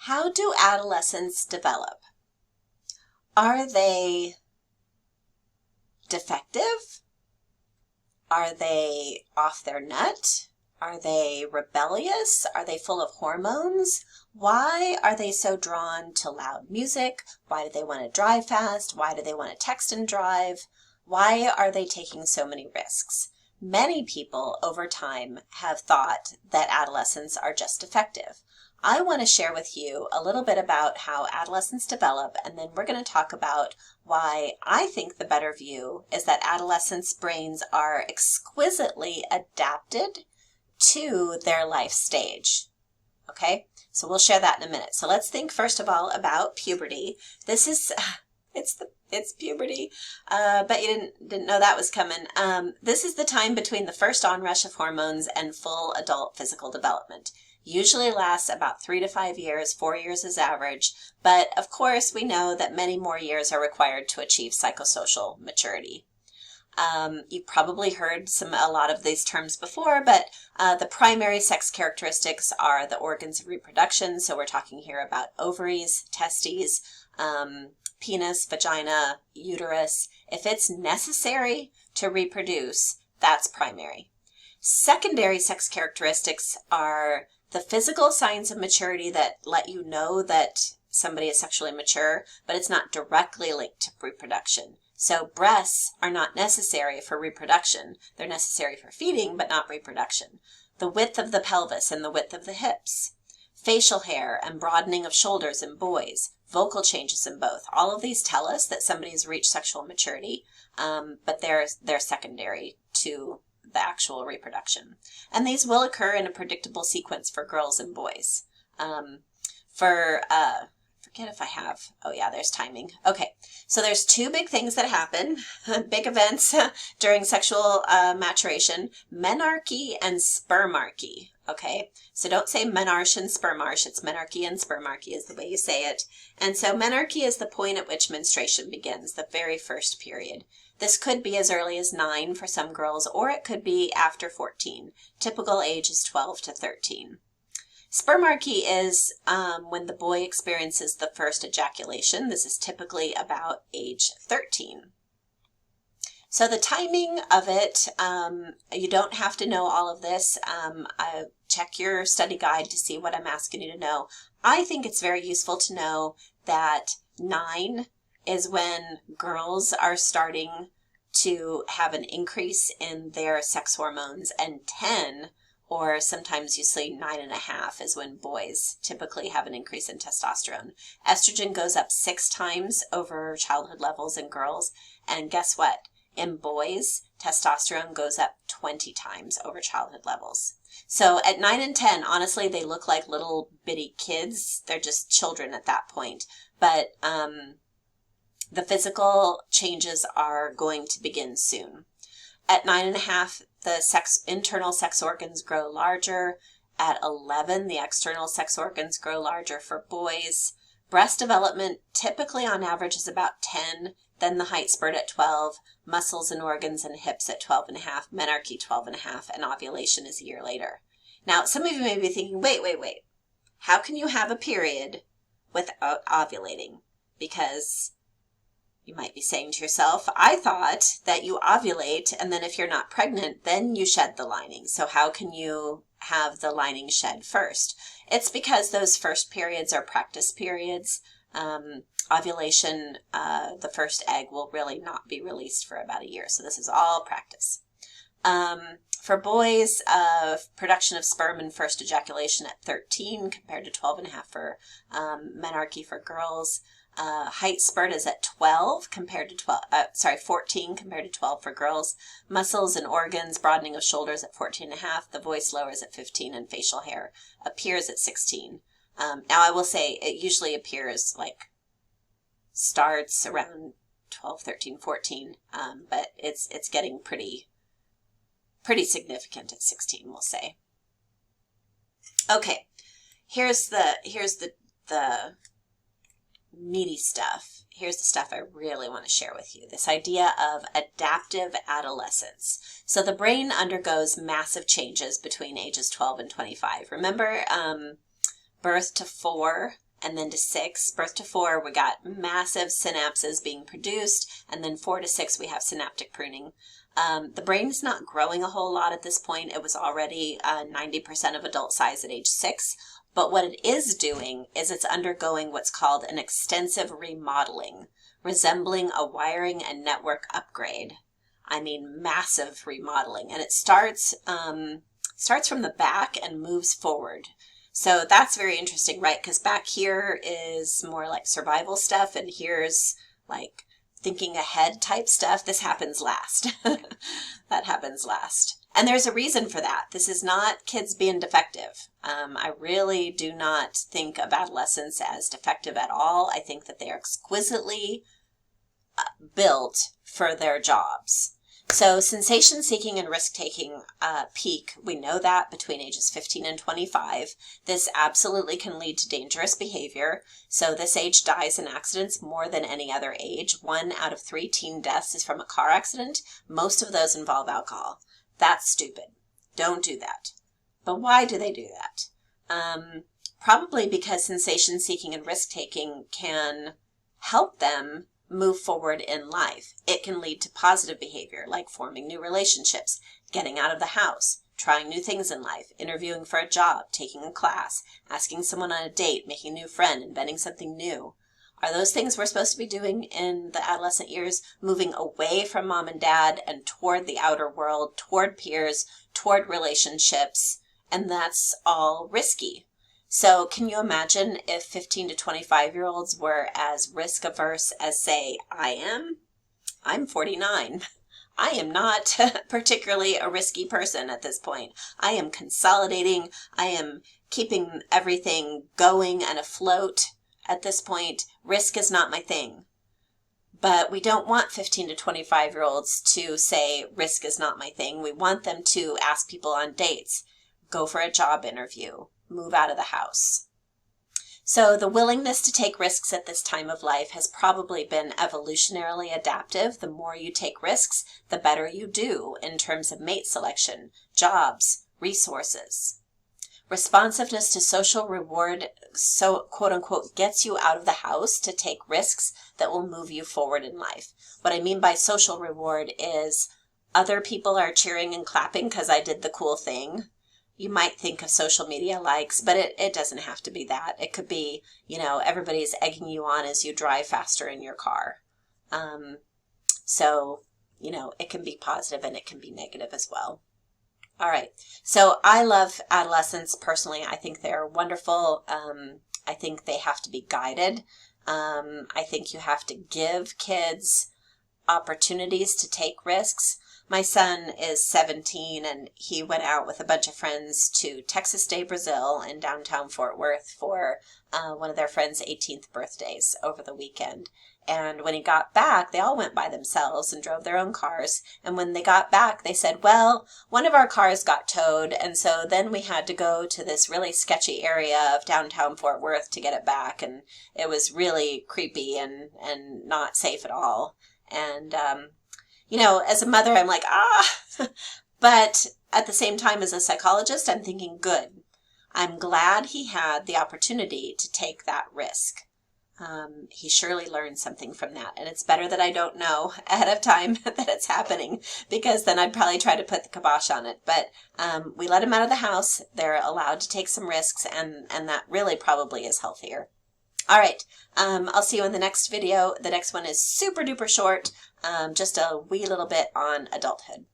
How do adolescents develop? Are they defective? Are they off their nut? Are they rebellious? Are they full of hormones? Why are they so drawn to loud music? Why do they want to drive fast? Why do they want to text and drive? Why are they taking so many risks? Many people over time have thought that adolescents are just defective. I want to share with you a little bit about how adolescents develop, and then we're going to talk about why I think the better view is that adolescents' brains are exquisitely adapted to their life stage. Okay, so we'll share that in a minute. So let's think first of all about puberty. This is it's puberty. Bet you didn't know that was coming. This is the time between the first onrush of hormones and full adult physical development. Usually lasts about 3 to 5 years, 4 years is average, but of course we know that many more years are required to achieve psychosocial maturity. You've probably heard a lot of these terms before, but the primary sex characteristics are the organs of reproduction. So we're talking here about ovaries, testes, penis, vagina, uterus. If it's necessary to reproduce, that's primary. Secondary sex characteristics are the physical signs of maturity that let you know that somebody is sexually mature, but it's not directly linked to reproduction. So breasts are not necessary for reproduction. They're necessary for feeding, but not reproduction. The width of the pelvis and the width of the hips. Facial hair and broadening of shoulders in boys. Vocal changes in both. All of these tell us that somebody's reached sexual maturity, but they're secondary to the actual reproduction. And these will occur in a predictable sequence for girls and boys. Forget if I have, oh yeah, there's timing. Okay, so there's two big things that happen, big events during sexual maturation, menarche and spermarche. Okay, so don't say menarche and spermarche, it's menarche and spermarche is the way you say it. And so menarche is the point at which menstruation begins, the very first period. This could be as early as 9 for some girls, or it could be after 14. Typical age is 12 to 13. Spermarche is when the boy experiences the first ejaculation. This is typically about age 13. So the timing of it, you don't have to know all of this. Check your study guide to see what I'm asking you to know. I think it's very useful to know that 9 is when girls are starting to have an increase in their sex hormones, and 10, or sometimes you see 9.5, is when boys typically have an increase in testosterone. Estrogen goes up 6 times over childhood levels in girls, and guess what? In boys, testosterone goes up 20 times over childhood levels. So at 9 and 10, honestly, they look like little bitty kids. They're just children at that point. But the physical changes are going to begin soon. At 9.5, the internal sex organs grow larger. At 11, the external sex organs grow larger for boys. Breast development typically on average is about 10, then the height spurt at 12, muscles and organs and hips at 12.5, menarche 12.5, and ovulation is a year later. Now, some of you may be thinking, wait. How can you have a period without ovulating? Because you might be saying to yourself, I thought that you ovulate, and then if you're not pregnant, then you shed the lining. So how can you have the lining shed first? It's because those first periods are practice periods. Ovulation, the first egg will really not be released for about a year. So this is all practice. For boys, production of sperm and first ejaculation at 13 compared to 12.5 for menarche for girls. Height spurt is at 12 compared to 14 compared to 12 for girls. Muscles and organs, broadening of shoulders at 14.5. The voice lowers at 15, and facial hair appears at 16. Now I will say it usually appears starts around 12, 13, 14, but it's getting pretty significant at 16, we'll say. Okay, here's the meaty stuff. Here's the stuff I really want to share with you. This idea of adaptive adolescence. So the brain undergoes massive changes between ages 12 and 25. Remember, birth to 4 and then to 6, birth to 4, we got massive synapses being produced, and then 4 to 6, we have synaptic pruning. The brain is not growing a whole lot at this point. It was already 90% of adult size at age 6, but what it is doing is it's undergoing what's called an extensive remodeling, resembling a wiring and network upgrade. I mean, massive remodeling, and it starts from the back and moves forward. So that's very interesting, right? Because back here is more like survival stuff, and here's like thinking ahead type stuff. This happens last. That happens last. And there's a reason for that. This is not kids being defective. I really do not think of adolescents as defective at all. I think that they are exquisitely built for their jobs. So sensation seeking and risk taking peak, we know that between ages 15 and 25. This absolutely can lead to dangerous behavior. So this age dies in accidents more than any other age. 1 out of 3 teen deaths is from a car accident. Most of those involve alcohol. That's stupid. Don't do that. But why do they do that? Probably because sensation seeking and risk taking can help them move forward in life. It can lead to positive behavior like forming new relationships, getting out of the house, trying new things in life, interviewing for a job, taking a class, asking someone on a date, making a new friend, inventing something new. Are those things we're supposed to be doing in the adolescent years, moving away from mom and dad and toward the outer world, toward peers, toward relationships? And that's all risky. So can you imagine if 15 to 25-year-olds were as risk averse as, say, I am? I'm 49. I am not particularly a risky person at this point. I am consolidating. I am keeping everything going and afloat at this point. Risk is not my thing. But we don't want 15 to 25-year-olds to say risk is not my thing. We want them to ask people on dates, go for a job interview, move out of the house. So the willingness to take risks at this time of life has probably been evolutionarily adaptive. The more you take risks, the better you do in terms of mate selection, jobs, resources. Responsiveness to social reward, so quote unquote, gets you out of the house to take risks that will move you forward in life. What I mean by social reward is other people are cheering and clapping because I did the cool thing. You might think of social media likes, but it doesn't have to be that. It could be, everybody's egging you on as you drive faster in your car. So, it can be positive and it can be negative as well. All right. So I love adolescents personally. I think they're wonderful. I think they have to be guided. I think you have to give kids opportunities to take risks. My son is 17 and he went out with a bunch of friends to Texas Day, Brazil in downtown Fort Worth for one of their friends' 18th birthdays over the weekend. And when he got back, they all went by themselves and drove their own cars. And when they got back, they said, well, one of our cars got towed. And so then we had to go to this really sketchy area of downtown Fort Worth to get it back. And it was really creepy and not safe at all. And, as a mother, I'm like, but at the same time, as a psychologist, I'm thinking, good. I'm glad he had the opportunity to take that risk. He surely learned something from that. And it's better that I don't know ahead of time that it's happening, because then I'd probably try to put the kibosh on it. But we let him out of the house. They're allowed to take some risks, and that really probably is healthier. All right, I'll see you in the next video. The next one is super duper short, just a wee little bit on adulthood.